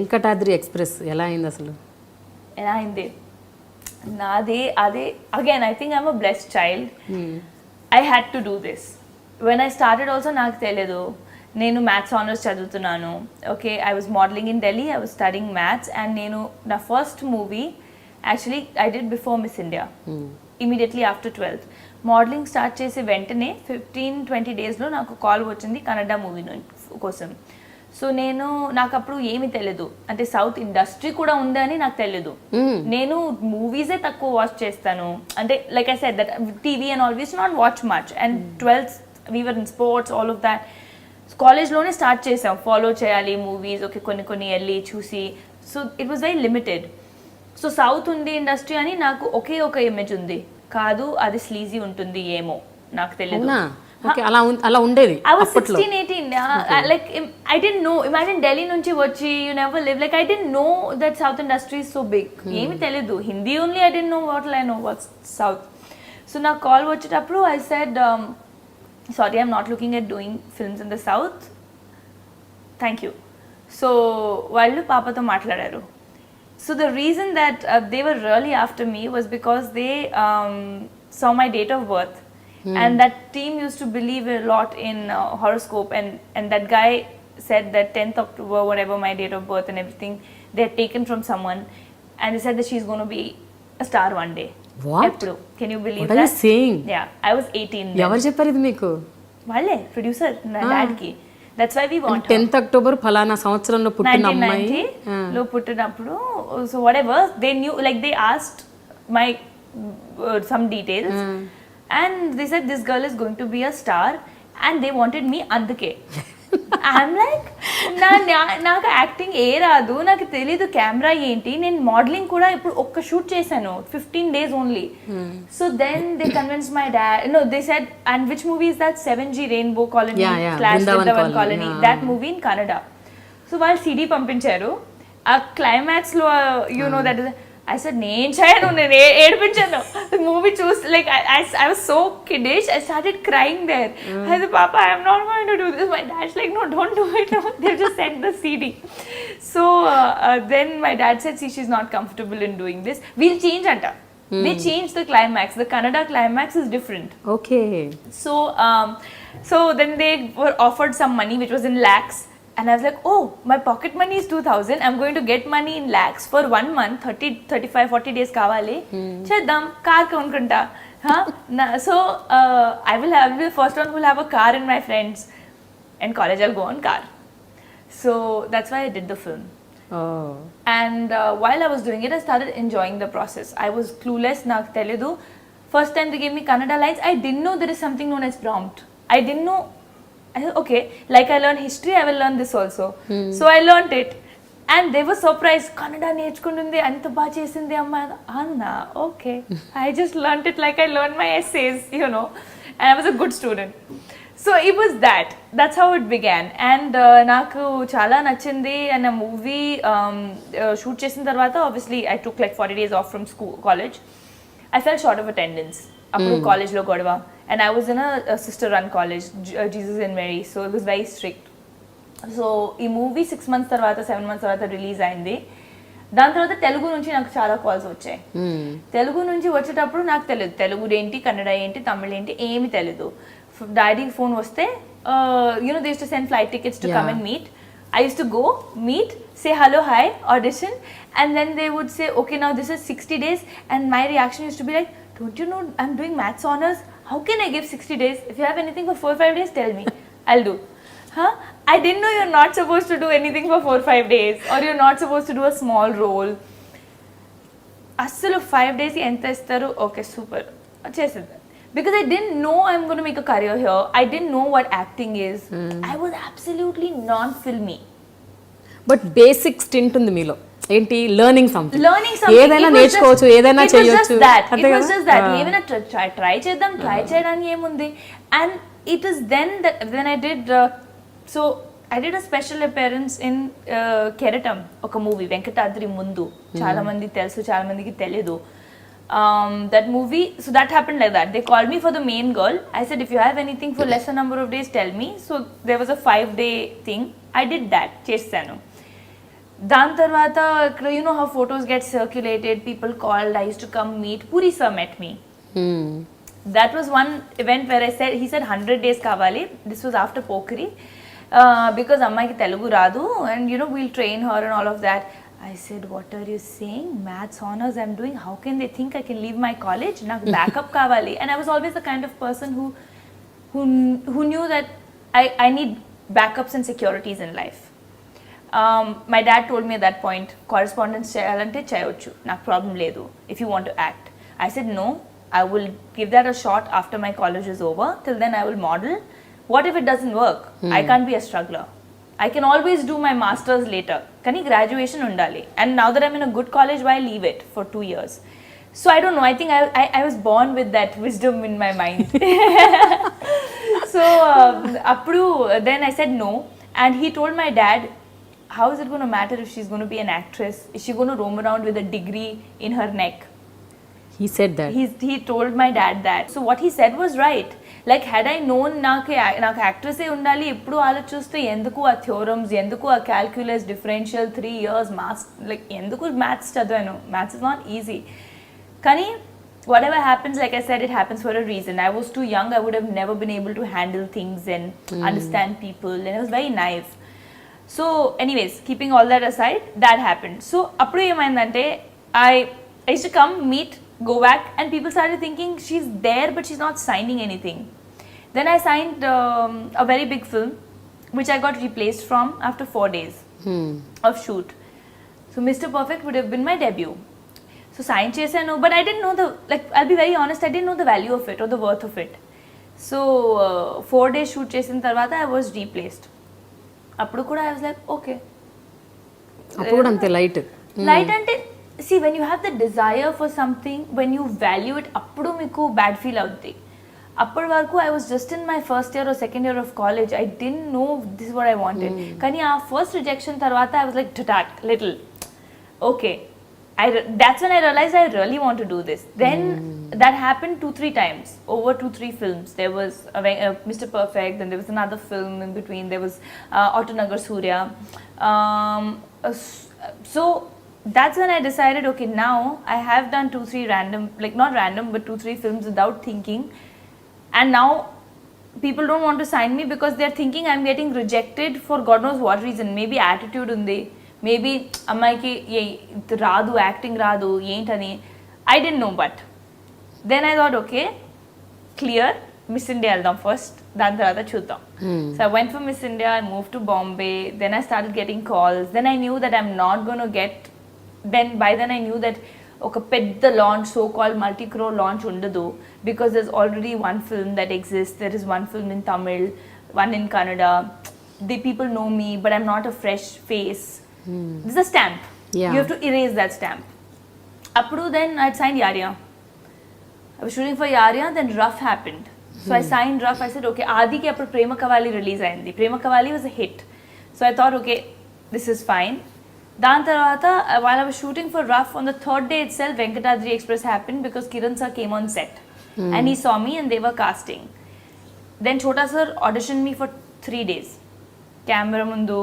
Venkatadri express ఎలా అయింది అసలు? ఎలా అయింది నాది అదే. Again I think I'm a blessed child. I had to do this. When I started also నాకు తెలియదు. నేను మ్యాథ్స్ ఆనర్స్ చదువుతున్నాను. Okay, I was modelling in Delhi, I was studying maths. And నేను నా first movie actually I did before miss India, immediately after 12th. Modelling start చేసి వెంటనే 15-20 డేస్లో నాకు కాల్ వచ్చింది కన్నడ మూవీ కోసం. సో నాకు అప్పుడు ఏమీ తెలియదు, అంటే సౌత్ ఇండస్ట్రీ కూడా ఉందని నాకు తెలియదు. నేను మూవీసే తక్కువ వాచ్ చేస్తాను, అంటే like I said that TV and all we use not watch much. And 12th we were in sports, all of that. కాలేజ్లోనే స్టార్ట్ చేసాం ఫాలో చేయాలి మూవీస్. ఓకే, కొన్ని వెళ్ళి చూసి. So it was very limited. So south ఉంది industry అని నాకు ఒకే ఒక ఇమేజ్ ఉంది, కాదు అది స్లీజీ ఉంటుంది ఏమో నాకు తెలియదు. అలా ఉండేది. I was 16-18. Like I didn't know. Imagine Delhi nunchi vachi, you never live. Like I didn't know that South industry is so big. Emi teledu. Hindi only I didn't know. What will I know what's South? So na call vachetappudu I said, sorry, I'm not looking at doing films in the South. Thank you. So vallu papa tho maatladaru. So the reason that they were really after me was because they saw my date of birth. And that team used to believe a lot in horoscope, and that guy said that 10th October, whatever my date of birth and everything, they had taken from someone, and they said that she's going to be a star one day. What? Can you believe that? What are you saying? Yeah, I was 18 then. Evaru chepparu idi meeku? Valle producer na dad ki. That's why we want 10th October phalana samvatsaramlo puttina ammayi 1990 lo puttinappudu. So whatever, they knew, like they asked my some details. And they said this girl is going to be a star, and they wanted me అందుకే. I'm like, నాకు acting రాదు, నాకు తెలీదు camera ఏంటి. నేను modelling కూడా ఇప్పుడు ఒక్క షూట్ చేశాను, 15 days only. So then they convince my dad. No, they said, and which movie is that? 7G rainbow colony / Brindavan colony, that movie in Kannada. So వాళ్ళు సిడి పంపించారు. ఆ క్లైమాక్స్ లో you know that is, I said, నేను చేయను, నేను ఏడిపించాను. The movie choose, like I was so kiddish, I started crying there. I said, Papa, I am not going to do this. My dad's like, no, don't do it. No. They just sent the CD. So then my dad said, see, she's not comfortable in doing this. We'll change anta. They changed the climax. The Kannada climax is different. Okay. So then they were offered some money, which was in lakhs. And I was like, oh, my pocket money is 2,000. I'm going to get money in lakhs for 1 month, 30, 35, 40 days kavali. Cheddam, car konukunta. So I will have the first one who will have a car in my friends. And college I'll go on car. So that's why I did the film. Oh. And while I was doing it, I started enjoying the process. I was clueless, నాకు తెలియదు. First time they gave me Kannada lines, I didn't know there is something known as prompt. I didn't know. I said, okay, like I learned history, I will learn this also. So I learned it, and they were surprised. Kannada నేర్చుకుంటుంది, అంత బాగా చేసింది అమ్మ. Anna, okay. I just learned it like I learned my essays, you know, and I was a good student. So it was that. That's how it began. And నాకు చాలా నచ్చింది. And a movie shoot చేసిన తర్వాత, obviously I took like 40 days off from school, college. I fell short of attendance. అప్పుడు కాలేజ్లో గొడవ. And I was in a sister-run college, Jesus and Mary, so it was very strict. So ఈ movie 6 months తర్వాత 7 months తర్వాత release అయింది. దాని తర్వాత తెలుగు నుంచి నాకు చాలా కాల్స్ వచ్చాయి. తెలుగు నుంచి వచ్చేటప్పుడు నాకు తెలియదు తెలుగు ఏంటి, కన్నడ ఏంటి, తమిళ ఏంటి, ఏమి తెలియదు. డాడీకి ఫోన్ వస్తే, they used to send flight tickets to come and meet. I used to go, meet, say hello, hi, audition, and then they would say, okay, now this is 60 days, and my reaction used to be like, don't you know I'm doing maths honors? How can I give 60 days? If you have anything for 4-5 days, tell me. I'll do. I didn't know you're not supposed to do anything for 4-5 days, or you're not supposed to do a small role. Assalu 5 days ki enta istaru? Okay, super. Chesada. Because I didn't know I'm going to make a career here. I didn't know what acting is. I was absolutely non-filmy. But basic stint ఉంది మీలో. ఏంటి? Learning something. ఏదైనా నేర్చుకోవచ్చు, ఏదైనా చేయొచ్చు. It was just that. ఏమైనా try చేద్దాం, try చేయడానికి ఏముంది. And it is then that when I did I did a special appearance in Keratam, ఒక మూవీ వెంకటాద్రి ముందు. చాలా మంది తెలుసు, చాలా మందికి తెలియదు. That movie, so that happened like that. They called me for the main girl. I said, if you have anything for lesser number of days, tell me. So there was a 5-day thing. I did that. Chesanu. Dan tarvata, you know how photos get circulated, people called, I used to come meet. Puri sir met me. That was one event where I said, he said 100 days kavali. This was after Pokeri. Because Amma ki Telugu radu, and you know, we'll train her and all of that. I said, what are you saying? Maths honors I'm doing. How can they think I can leave my college? Naku backup kavali. And I was always the kind of person who knew that I need backups and securities in life. My dad told me at that point, correspondence cheyalante cheyochu. Naku problem ledu if you want to act. I said, no, I will give that a shot after my college is over. Till then I will model. What if it doesn't work? I can't be a struggler. I can always do my masters later. Kani graduation undali. And now that I'm in a good college, why leave it for 2 years? So I don't know. I think I was born with that wisdom in my mind. So then I said no. And he told my dad, how is it going to matter if she's going to be an actress? Is she going to roam around with a degree in her neck? He said that. He told my dad that. So what he said was right. Like, had I known నాకు actress ఉండాలి ఎప్పుడు ఆలోచిస్తే ఎందుకు ఆ థియోరమ్స్ ఎందుకు ఆ calculus differential 3 years maths like ఎందుకు maths చదివాను మ్యాథ్స్ ఇస్ నాట్ ఈజీ కానీ whatever happens, like I said, it happens for a reason. I was too young. I would have never been able to handle things and understand people, and I was very naive. So anyways, keeping all that aside, that happened. So appudu emaindante I used to come meet, go back, and people started thinking she's there but she's not signing anything. Then I signed a very big film which I got replaced from after 4 days of shoot. So Mr. Perfect would have been my debut. So sign chesanu, but I didn't know I'll be very honest, I didn't know the value of it or the worth of it. So 4 days shoot chesin tarvata I was replaced. Appudu kuda I was like, okay. Appudu ante light ante, see, when you have the desire for something, when you value it, appudu meeku bad feel avuddi. Appadu varaku I was just in my first year or second year of college. I didn't know this is what I wanted. Kani aa first rejection tarvata I was like little. Okay. That's when I realized I really want to do this. Then that happened 2-3 times over 2-3 films. There was Mr. Perfect, then there was another film in between. There was Autonagar Surya. So that's when I decided, okay, now I have done 2-3 random, like not random, but 2-3 films without thinking. And now people don't want to sign me because they're thinking I'm getting rejected for God knows what reason. Maybe attitude undi. Maybe ammaiki radu, acting radu, entani. I didn't know, but then I thought, okay, clear, Miss India eldam first, dan tarvata chuddam. So I went for Miss India, I moved to Bombay, then I started getting calls. Then I knew that I'm not going to get, by then I knew that oka pedda launch, so-called multi-crore launch undadu, because there's already one film that exists. There is one film in Tamil, one in Kannada. The people know me, but I'm not a fresh face. This is a stamp. Yeah. You have to erase that stamp. Appudu then I'd signed Yarya. I was shooting for Yarya, then Rough happened. So I signed Rough. I said, okay, Adi ki appudu Prema Kavali release ayindi. Prema Kavali was a hit. So I thought, okay, this is fine. Dan tarvata, while I was shooting for Rough, on the 3rd day itself, Venkatadri Express happened because Kiran sir came on set. And he saw me and they were casting. Then Chota sir auditioned me for 3 days. Camera mundu,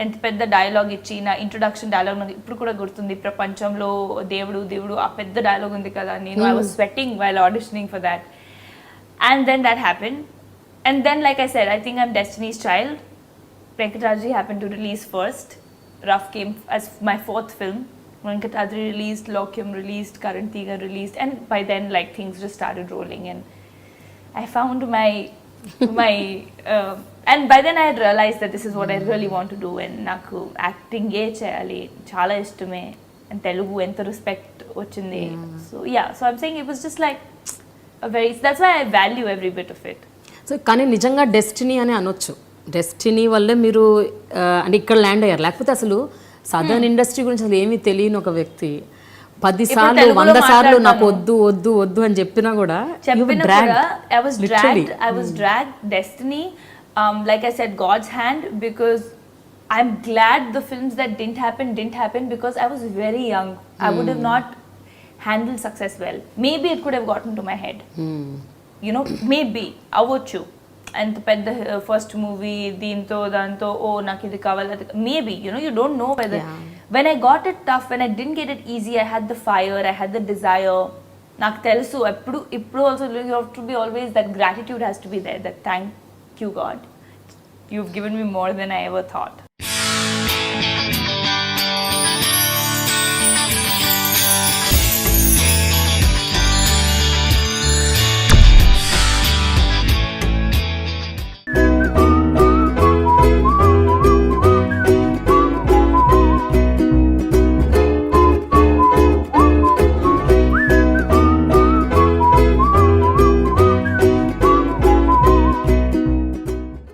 ఎంత పెద్ద dialogue ఇచ్చి నా introduction dialogue నాకు ఇప్పుడు కూడా గుర్తుంది ప్రపంచంలో దేవుడు ఆ పెద్ద డైలాగ్ ఉంది కదా నేను I was sweating while auditioning for that and then that happened and then like I said I think I'm destiny's child Venkatadri happen to release first rough came as my 4th film Venkatadri released, Lokyam released, Karantiga released, and by then like things just started rolling and I found my and by then I had realized that this is what I really want to do and naku acting ఏ చేయాలి చాలా ఇష్టమే and Telugu ఎంత respect వచ్చింది so yeah so I'm saying it was just like a very that's why I value every bit of it. So కానీ నిజంగా destiny అని అనొచ్చు destiny వల్లే మీరు అంటే ఇక్కడ ల్యాండ్ అయ్యారు లేకపోతే అసలు సదర్న్ ఇండస్ట్రీ గురించి అసలు ఏమీ తెలియని ఒక వ్యక్తి 10 సార్లు 100 సార్లు నాకు వద్దు అని చెప్పినా కూడా I was dragged destiny like I said God's hand because I'm glad the films that didn't happen because I was very young. I would have not handle success well. Maybe it could have gotten to my head. You know, maybe అవ్వచ్చు. అంత పెద్ద first movie దీంతో దాంతో ఓ నాకు ఇది కావాలి అది maybe you don't know whether. When I got it tough, when I didn't get it easy, I had the fire, I had the desire. నాకు తెలుసు ఇప్పుడు also you have to be always, that gratitude has to be there, that thank you God, you've given me more than I ever thought.